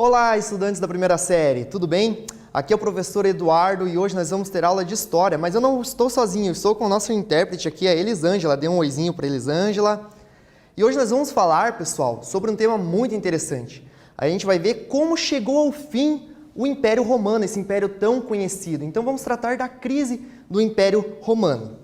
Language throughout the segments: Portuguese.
Olá, estudantes da primeira série, tudo bem? Aqui é o professor Eduardo e hoje nós vamos ter aula de História, mas eu não estou sozinho, estou com o nosso intérprete aqui, a Elisângela. Dê um oizinho para Elisângela. E hoje nós vamos falar, pessoal, sobre um tema muito interessante. A gente vai ver como chegou ao fim o Império Romano, esse império tão conhecido. Então vamos tratar da crise do Império Romano.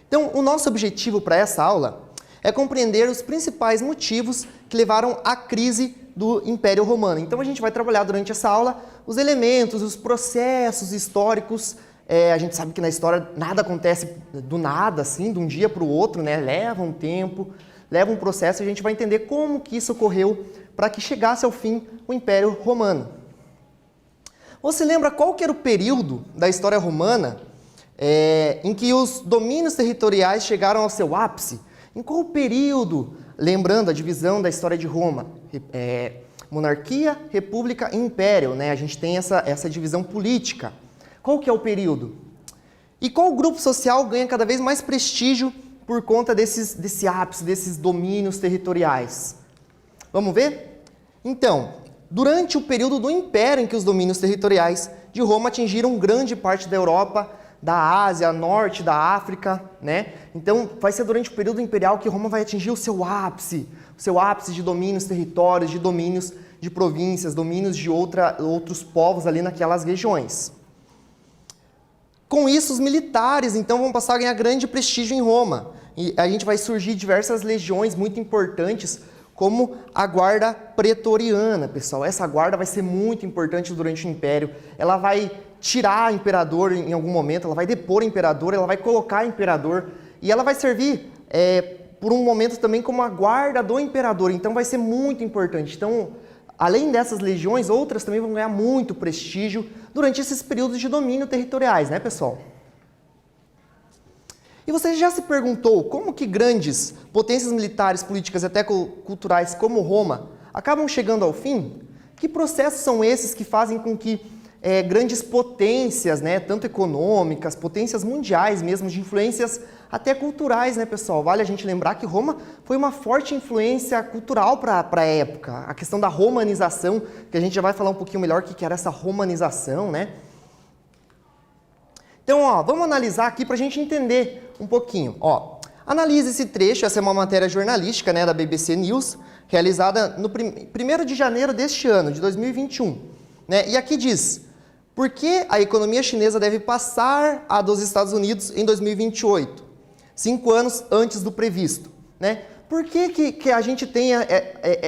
Então o nosso objetivo para essa aula é compreender os principais motivos que levaram à crise do Império Romano. Então a gente vai trabalhar durante essa aula os elementos, os processos históricos. A gente sabe que na história nada acontece do nada, assim, de um dia para o outro, né? Leva um tempo, leva um processo, e a gente vai entender como que isso ocorreu para que chegasse ao fim o Império Romano. Você lembra qual que era o período da história romana em que os domínios territoriais chegaram ao seu ápice? Em qual período, lembrando a divisão da história de Roma, monarquia, república e império, né? A gente tem essa divisão política. Qual que é o período? E qual grupo social ganha cada vez mais prestígio por conta desse ápice, desses domínios territoriais? Vamos ver? Então, durante o período do Império em que os domínios territoriais de Roma atingiram grande parte da Europa, da Ásia, norte da África, né? Então, vai ser durante o período imperial que Roma vai atingir o seu ápice de domínios, territórios, de domínios de províncias, domínios de outros povos ali naquelas regiões. Com isso, os militares, então, vão passar a ganhar grande prestígio em Roma. E a gente vai surgir diversas legiões muito importantes, como a guarda pretoriana, pessoal. Essa guarda vai ser muito importante durante o Império. Ela vai tirar o imperador em algum momento, ela vai depor o imperador, ela vai colocar o imperador, e ela vai servir por um momento também como a guarda do imperador. Então vai ser muito importante. Então, além dessas legiões, outras também vão ganhar muito prestígio durante esses períodos de domínio territoriais, né, pessoal? E você já se perguntou como que grandes potências militares, políticas e até culturais como Roma acabam chegando ao fim? Que processos são esses que fazem com que grandes potências, né, tanto econômicas, potências mundiais mesmo, de influências até culturais, né, pessoal? Vale a gente lembrar que Roma foi uma forte influência cultural para a época. A questão da romanização, que a gente já vai falar um pouquinho melhor o que era essa romanização, né? Então, vamos analisar aqui para a gente entender um pouquinho. Analise esse trecho, essa é uma matéria jornalística, né, da BBC News, realizada no 1º de janeiro deste ano, de 2021. Né? E aqui diz: por que a economia chinesa deve passar a dos Estados Unidos em 2028? 5 anos antes do previsto. Né? Por que a gente tem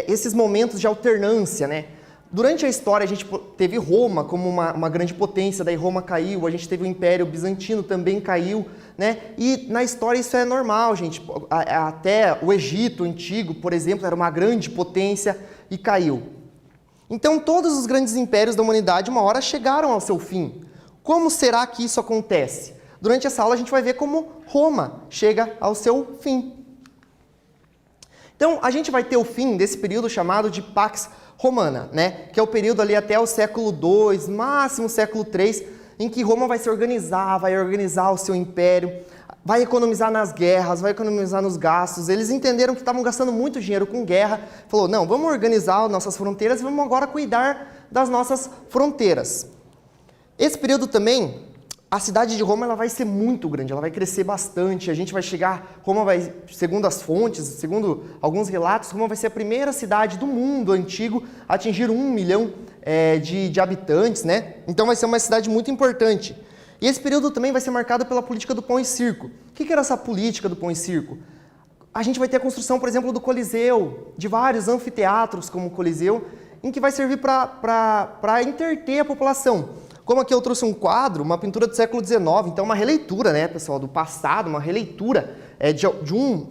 esses momentos de alternância, né? Durante a história, a gente teve Roma como uma grande potência, daí Roma caiu, a gente teve o Império Bizantino, também caiu, né? E na história isso é normal, gente. Até o Egito Antigo, por exemplo, era uma grande potência e caiu. Então, todos os grandes impérios da humanidade, uma hora, chegaram ao seu fim. Como será que isso acontece? Durante essa aula, a gente vai ver como Roma chega ao seu fim. Então, a gente vai ter o fim desse período chamado de Pax Romana, né? Que é o período ali até o século II, máximo século III, em que Roma vai organizar o seu império, vai economizar nas guerras, vai economizar nos gastos. Eles entenderam que estavam gastando muito dinheiro com guerra, falou, não, vamos organizar nossas fronteiras e vamos agora cuidar das nossas fronteiras. Esse período também, a cidade de Roma ela vai ser muito grande, ela vai crescer bastante, a gente vai chegar, Roma vai, segundo as fontes, segundo alguns relatos, Roma vai ser a primeira cidade do mundo antigo a atingir 1 milhão de habitantes, né? Então vai ser uma cidade muito importante. E esse período também vai ser marcado pela política do pão e circo. O que era essa política do pão e circo? A gente vai ter a construção, por exemplo, do Coliseu, de vários anfiteatros como o Coliseu, em que vai servir para entreter a população. Como aqui eu trouxe um quadro, uma pintura do século XIX, então uma releitura, né, pessoal, do passado, uma releitura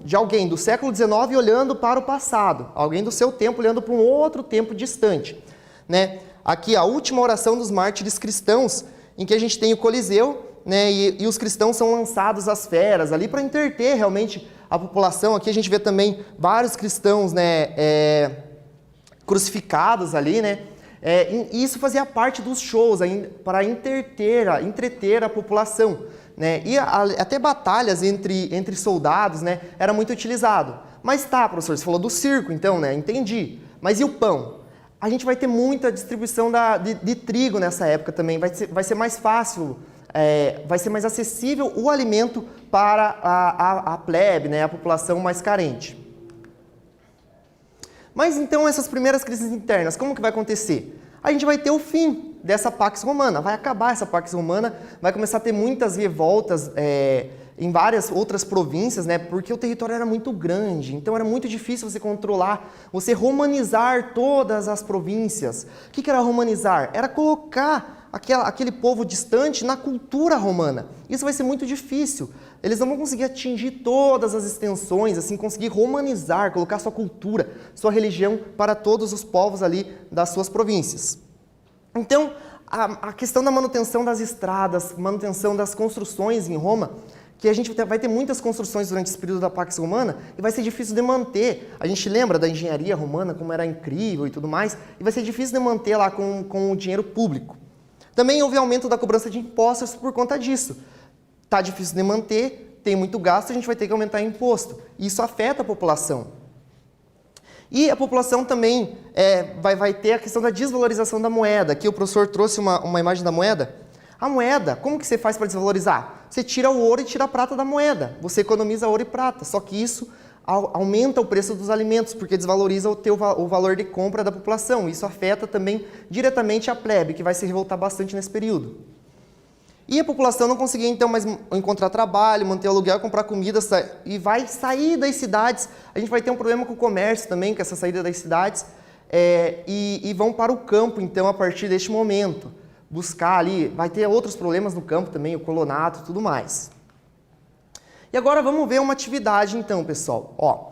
de alguém do século XIX olhando para o passado, alguém do seu tempo olhando para um outro tempo distante. Né? Aqui a última oração dos mártires cristãos, em que a gente tem o Coliseu, né, e os cristãos são lançados às feras ali para entreter realmente a população. Aqui a gente vê também vários cristãos, né, crucificados ali, né? E isso fazia parte dos shows para entreter a população, né? E até batalhas entre soldados, né, era muito utilizado. Mas tá, professor, você falou do circo, então, né? Entendi. Mas e o pão? a gente vai ter muita distribuição de trigo nessa época também, vai ser mais fácil, vai ser mais acessível o alimento para a plebe, né, a população mais carente. Mas então essas primeiras crises internas, como que vai acontecer? A gente vai ter o fim dessa Pax Romana, vai acabar essa Pax Romana, vai começar a ter muitas revoltas em várias outras províncias, né? Porque o território era muito grande, então era muito difícil você controlar, você romanizar todas as províncias. O que era romanizar? Era colocar aquele povo distante na cultura romana. Isso vai ser muito difícil. Eles não vão conseguir atingir todas as extensões, assim, conseguir romanizar, colocar sua cultura, sua religião para todos os povos ali das suas províncias. Então, a questão da manutenção das estradas, manutenção das construções em Roma, que a gente vai ter muitas construções durante esse período da Pax Romana e vai ser difícil de manter. A gente lembra da engenharia romana, como era incrível e tudo mais, e vai ser difícil de manter lá com o dinheiro público. Também houve aumento da cobrança de impostos por conta disso. Está difícil de manter, tem muito gasto, a gente vai ter que aumentar o imposto. Isso afeta a população. E a população também vai ter a questão da desvalorização da moeda. Aqui o professor trouxe uma imagem da moeda. A moeda, como que você faz para desvalorizar? Você tira o ouro e tira a prata da moeda. Você economiza ouro e prata. Só que isso aumenta o preço dos alimentos, porque desvaloriza o valor de compra da população. Isso afeta também diretamente a plebe, que vai se revoltar bastante nesse período. E a população não conseguia, então, mais encontrar trabalho, manter aluguel, comprar comida, e vai sair das cidades. A gente vai ter um problema com o comércio também, com essa saída das cidades, e vão para o campo, então, a partir deste momento. Buscar ali, vai ter outros problemas no campo também, o colonato e tudo mais. E agora vamos ver uma atividade, então, pessoal. Ó,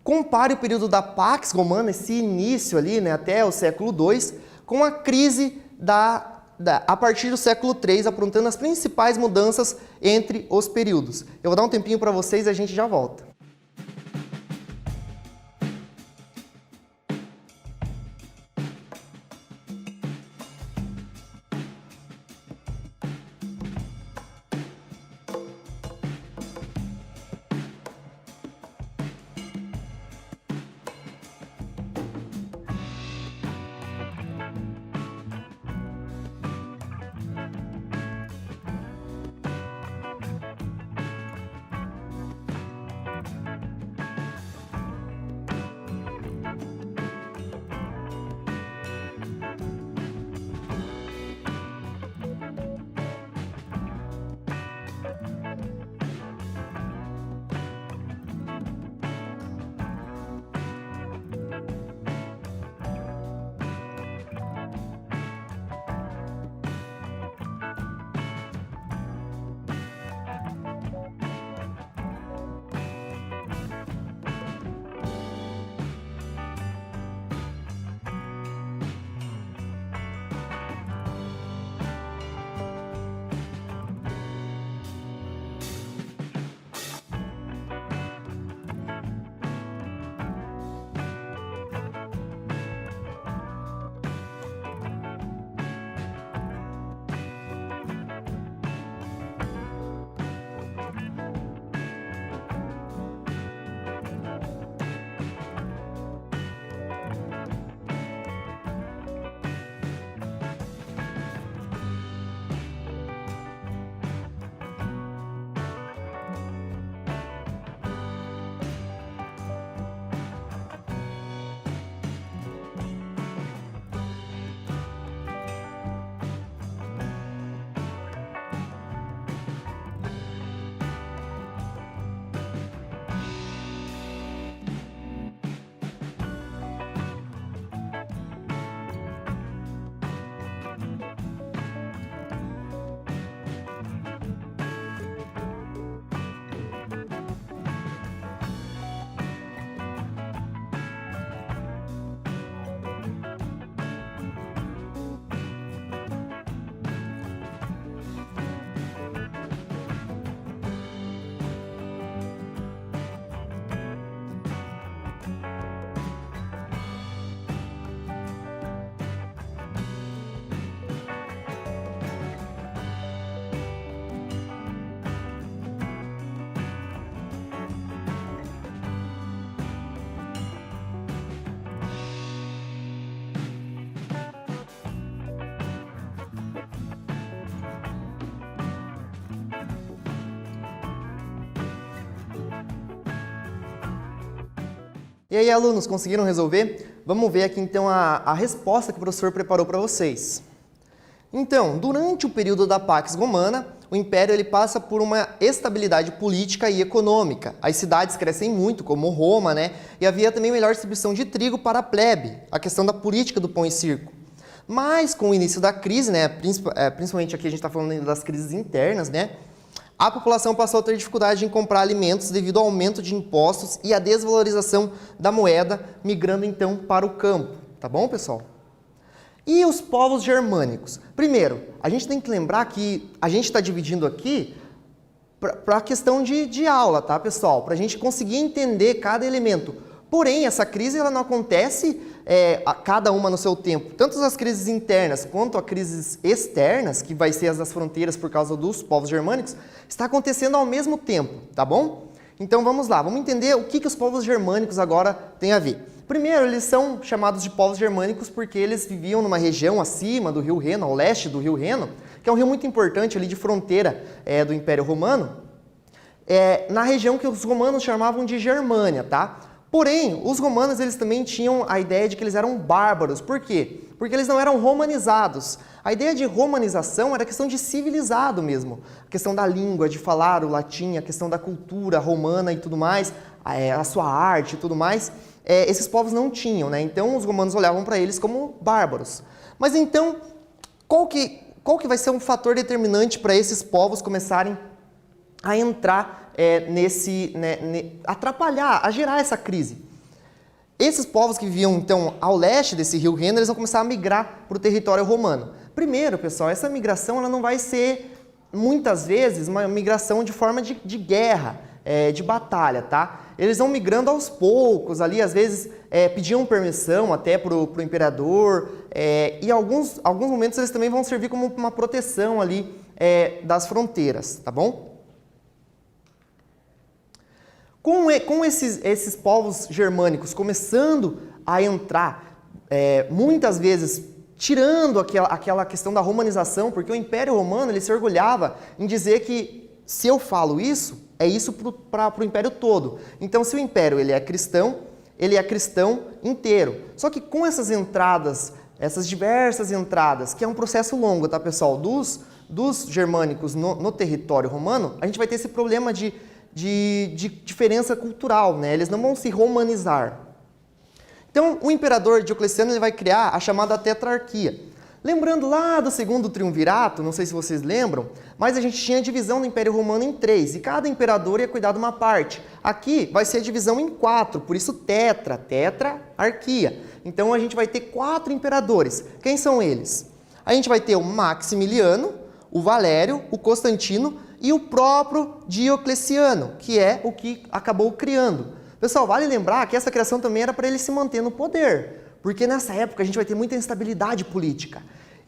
compare o período da Pax Romana, esse início ali, né, até o século II, com a crise a partir do século III, apontando as principais mudanças entre os períodos. Eu vou dar um tempinho para vocês e a gente já volta. E aí, alunos, conseguiram resolver? Vamos ver aqui, então, a resposta que o professor preparou para vocês. Então, durante o período da Pax Romana, o Império ele passa por uma estabilidade política e econômica. As cidades crescem muito, como Roma, né? E havia também melhor distribuição de trigo para a plebe, a questão da política do pão e circo. Mas, com o início da crise, né? Principalmente aqui a gente está falando das crises internas, né? A população passou a ter dificuldade em comprar alimentos devido ao aumento de impostos e à desvalorização da moeda, migrando então para o campo. Tá bom, pessoal? E os povos germânicos? Primeiro, a gente tem que lembrar que a gente está dividindo aqui para a questão de aula, tá, pessoal? Para a gente conseguir entender cada elemento. Porém, essa crise ela não acontece cada uma no seu tempo. Tanto as crises internas quanto as crises externas, que vai ser as das fronteiras por causa dos povos germânicos, está acontecendo ao mesmo tempo, tá bom? Então vamos lá, vamos entender o que os povos germânicos agora têm a ver. Primeiro, eles são chamados de povos germânicos porque eles viviam numa região acima do rio Reno, ao leste do rio Reno, que é um rio muito importante ali de fronteira do Império Romano, na região que os romanos chamavam de Germânia, tá? Porém, os romanos eles também tinham a ideia de que eles eram bárbaros. Por quê? Porque eles não eram romanizados. A ideia de romanização era a questão de civilizado mesmo. A questão da língua, de falar o latim, a questão da cultura romana e tudo mais, a sua arte e tudo mais. Esses povos não tinham, né? Então os romanos olhavam para eles como bárbaros. Mas então, qual que vai ser um fator determinante para esses povos começarem a entrar atrapalhar, a gerar essa crise? Esses povos que viviam, então, ao leste desse rio Reno, eles vão começar a migrar para o território romano. Primeiro, pessoal, essa migração ela não vai ser, muitas vezes, uma migração de forma de guerra, de batalha, tá? Eles vão migrando aos poucos, ali, às vezes, pediam permissão até para o imperador, e alguns momentos eles também vão servir como uma proteção ali das fronteiras, tá bom? Com esses povos germânicos começando a entrar, muitas vezes tirando aquela questão da romanização, porque o Império Romano ele se orgulhava em dizer que se eu falo isso, é isso para o Império todo. Então, se o Império ele é cristão inteiro. Só que com essas entradas, essas diversas entradas, que é um processo longo, tá, pessoal? Dos germânicos no território romano, a gente vai ter esse problema de diferença cultural, né? Eles não vão se romanizar. Então, o imperador Diocleciano ele vai criar a chamada tetrarquia. Lembrando lá do segundo triunvirato, não sei se vocês lembram, mas a gente tinha a divisão do Império Romano em 3, e cada imperador ia cuidar de uma parte. Aqui vai ser a divisão em 4, por isso tetrarquia. Então, a gente vai ter 4 imperadores. Quem são eles? A gente vai ter o Maximiliano, o Valério, o Constantino e o próprio Diocleciano, que é o que acabou criando. Pessoal, vale lembrar que essa criação também era para ele se manter no poder, porque nessa época a gente vai ter muita instabilidade política.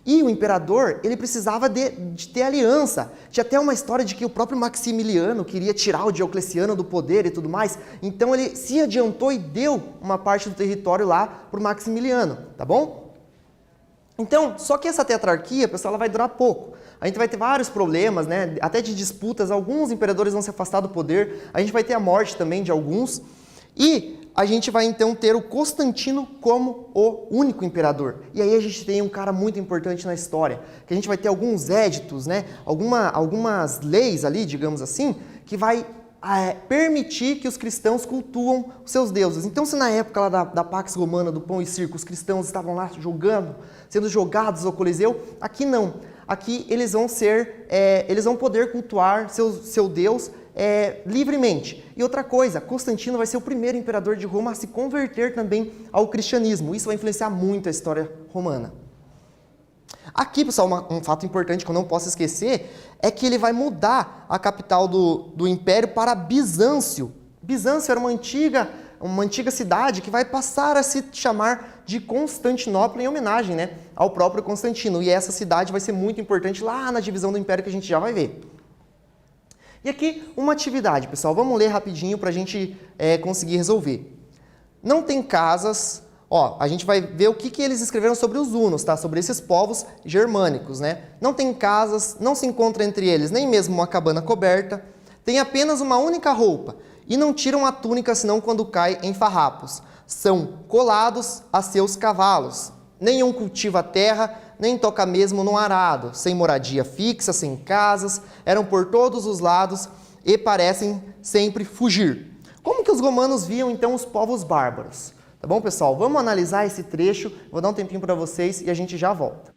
E o imperador, ele precisava de ter aliança. Tinha até uma história de que o próprio Maximiliano queria tirar o Diocleciano do poder e tudo mais, então ele se adiantou e deu uma parte do território lá para o Maximiliano, tá bom? Então, só que essa tetrarquia, pessoal, ela vai durar pouco. A gente vai ter vários problemas, né? Até de disputas, alguns imperadores vão se afastar do poder, a gente vai ter a morte também de alguns, e a gente vai então ter o Constantino como o único imperador. E aí a gente tem um cara muito importante na história, que a gente vai ter alguns éditos, né? Algumas leis ali, digamos assim, que vai permitir que os cristãos cultuam os seus deuses. Então, se na época lá da Pax Romana, do pão e circo, os cristãos estavam lá sendo jogados ao Coliseu, aqui não. Aqui eles vão poder cultuar seu Deus livremente. E outra coisa, Constantino vai ser o primeiro imperador de Roma a se converter também ao cristianismo. Isso vai influenciar muito a história romana. Aqui, pessoal, um fato importante que eu não posso esquecer é que ele vai mudar a capital do império para Bizâncio. Bizâncio era uma antiga cidade que vai passar a se chamar de Constantinopla em homenagem, né, ao próprio Constantino. E essa cidade vai ser muito importante lá na divisão do império que a gente já vai ver. E aqui uma atividade, pessoal. Vamos ler rapidinho para a gente conseguir resolver. Não tem casas. Ó, a gente vai ver o que eles escreveram sobre os hunos, tá? Sobre esses povos germânicos, né? Não tem casas, não se encontra entre eles nem mesmo uma cabana coberta, tem apenas uma única roupa, e não tiram a túnica senão quando cai em farrapos. São colados a seus cavalos. Nenhum cultiva a terra, nem toca mesmo no arado. Sem moradia fixa, sem casas, eram por todos os lados e parecem sempre fugir. Como que os romanos viam então os povos bárbaros? Tá bom, pessoal? Vamos analisar esse trecho. Vou dar um tempinho para vocês e a gente já volta.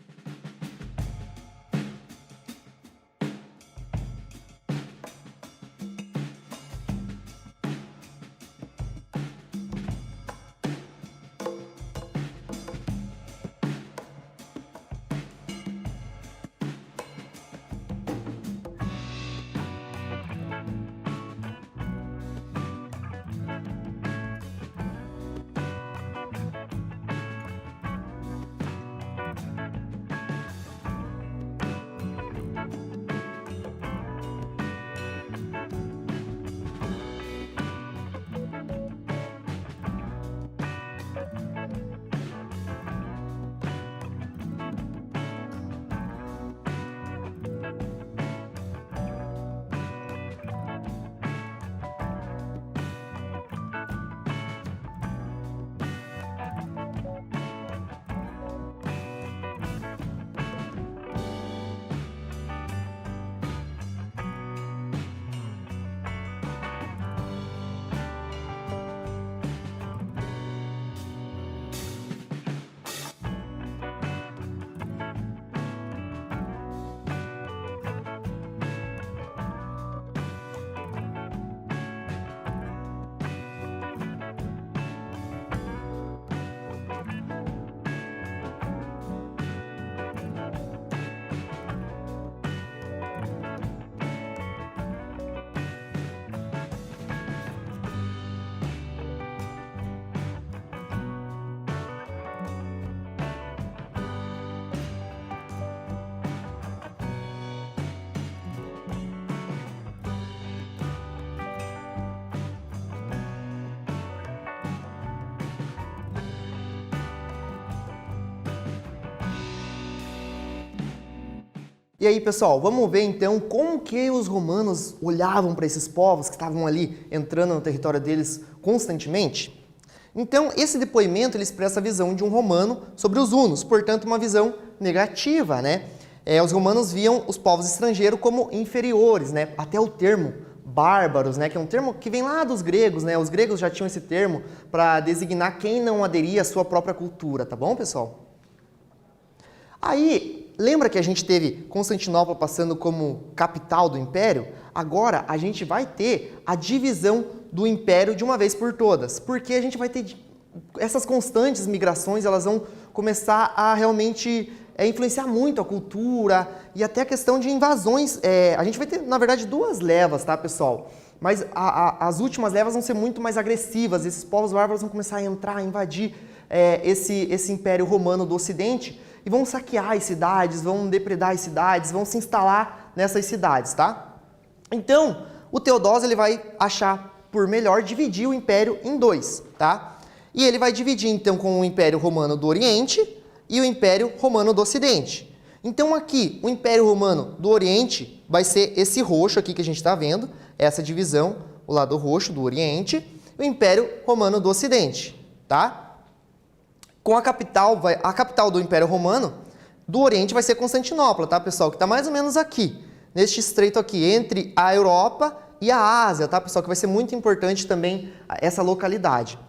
E aí, pessoal, vamos ver então como que os romanos olhavam para esses povos que estavam ali entrando no território deles constantemente? Então, esse depoimento ele expressa a visão de um romano sobre os hunos, portanto, uma visão negativa, né? Os romanos viam os povos estrangeiros como inferiores, né? Até o termo bárbaros, né? Que é um termo que vem lá dos gregos, né? Os gregos já tinham esse termo para designar quem não aderia à sua própria cultura, tá bom, pessoal? Aí, lembra que a gente teve Constantinopla passando como capital do Império? Agora a gente vai ter a divisão do Império de uma vez por todas, porque a gente vai ter essas constantes migrações, elas vão começar a realmente influenciar muito a cultura e até a questão de invasões. A gente vai ter, na verdade, duas levas, tá, pessoal? Mas as últimas levas vão ser muito mais agressivas, esses povos bárbaros vão começar a entrar, a invadir esse Império Romano do Ocidente, e vão saquear as cidades, vão depredar as cidades, vão se instalar nessas cidades, tá? Então, o Teodósio ele vai achar por melhor dividir o Império em dois, tá? E ele vai dividir, então, com o Império Romano do Oriente e o Império Romano do Ocidente. Então, aqui, o Império Romano do Oriente vai ser esse roxo aqui que a gente está vendo, essa divisão, o lado roxo do Oriente, e o Império Romano do Ocidente, tá? Com a capital do Império Romano do Oriente vai ser Constantinopla, tá, pessoal? Que está mais ou menos aqui, neste estreito aqui, entre a Europa e a Ásia, tá, pessoal? Que vai ser muito importante também essa localidade.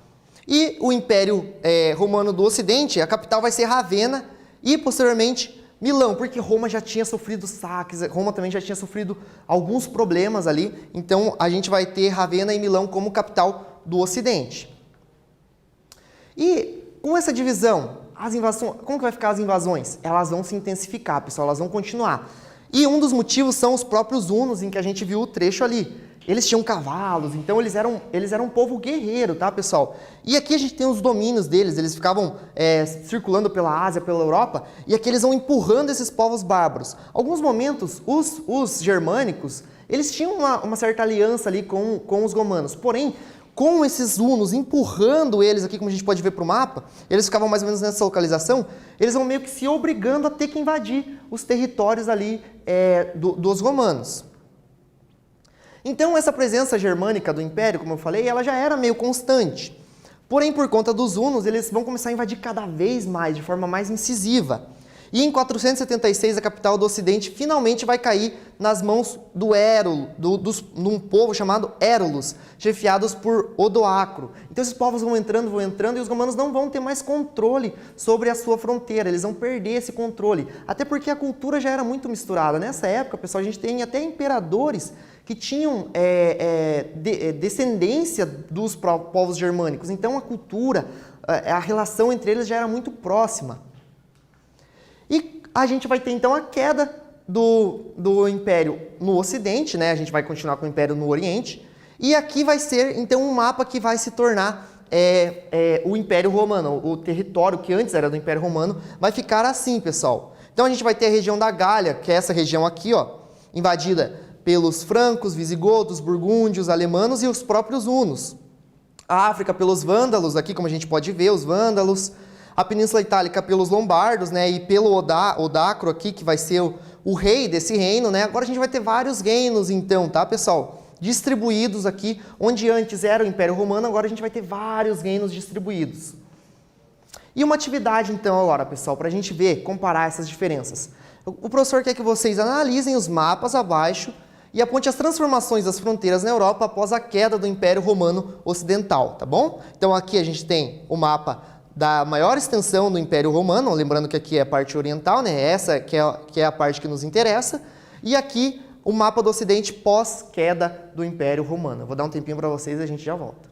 E o Império Romano do Ocidente, a capital vai ser Ravenna e, posteriormente, Milão, porque Roma já tinha sofrido saques, Roma também já tinha sofrido alguns problemas ali, então a gente vai ter Ravenna e Milão como capital do Ocidente. E com essa divisão, as invasões, como que vai ficar as invasões? Elas vão se intensificar, pessoal, elas vão continuar. E um dos motivos são os próprios hunos, em que a gente viu o trecho ali. Eles tinham cavalos, então eles eram um povo guerreiro, tá, pessoal? E aqui a gente tem os domínios deles, eles ficavam circulando pela Ásia, pela Europa, e aqui eles vão empurrando esses povos bárbaros. Alguns momentos, os germânicos, eles tinham uma certa aliança ali com os romanos, porém, com esses hunos empurrando eles aqui, como a gente pode ver para o mapa, eles ficavam mais ou menos nessa localização, eles vão meio que se obrigando a ter que invadir os territórios ali dos romanos. Então, essa presença germânica do Império, como eu falei, ela já era meio constante. Porém, por conta dos hunos, eles vão começar a invadir cada vez mais, de forma mais incisiva. E em 476, a capital do Ocidente finalmente vai cair nas mãos do Érulo, num povo chamado Érulos, chefiados por Odoacro. Então esses povos vão entrando, e os romanos não vão ter mais controle sobre a sua fronteira, eles vão perder esse controle. Até porque a cultura já era muito misturada. Nessa época, pessoal, a gente tem até imperadores que tinham descendência dos povos germânicos. Então a cultura, a relação entre eles já era muito próxima. E a gente vai ter então a queda do Império no Ocidente, né? A gente vai continuar com o Império no Oriente. E aqui vai ser então um mapa que vai se tornar o Império Romano. O território que antes era do Império Romano vai ficar assim, pessoal. Então a gente vai ter a região da Gália, que é essa região aqui, ó, invadida pelos francos, visigodos, burgúndios, alemanos e os próprios hunos. A África pelos vândalos, aqui como a gente pode ver, os vândalos. A Península Itálica pelos lombardos, né, e pelo Odacro aqui, que vai ser o rei desse reino, né? Agora a gente vai ter vários reinos então, tá, pessoal? Distribuídos aqui, onde antes era o Império Romano, agora a gente vai ter vários reinos distribuídos. E uma atividade então agora, pessoal, para a gente ver, comparar essas diferenças. O professor quer que vocês analisem os mapas abaixo e aponte as transformações das fronteiras na Europa após a queda do Império Romano Ocidental, tá bom? Então aqui a gente tem o mapa da maior extensão do Império Romano, lembrando que aqui é a parte oriental, né? Essa que é a parte que nos interessa, e aqui o mapa do Ocidente pós-queda do Império Romano. Eu vou dar um tempinho para vocês e a gente já volta.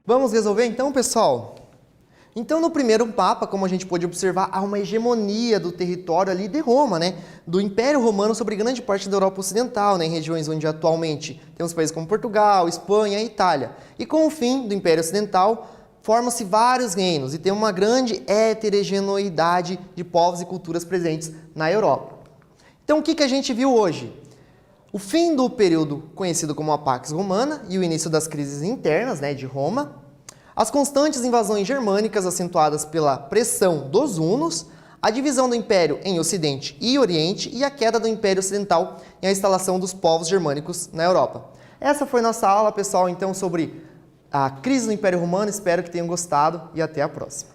Vamos resolver então, pessoal? Então, no primeiro mapa, como a gente pôde observar, há uma hegemonia do território ali de Roma, né? do Império Romano sobre grande parte da Europa Ocidental, né, em regiões onde atualmente temos países como Portugal, Espanha e Itália. E com o fim do Império Ocidental, formam-se vários reinos e tem uma grande heterogeneidade de povos e culturas presentes na Europa. Então, o que a gente viu hoje? O fim do período conhecido como a Pax Romana e o início das crises internas, né, de Roma, as constantes invasões germânicas acentuadas pela pressão dos hunos, a divisão do Império em Ocidente e Oriente e a queda do Império Ocidental e a instalação dos povos germânicos na Europa. Essa foi nossa aula, pessoal, então, sobre a crise do Império Romano. Espero que tenham gostado e até a próxima.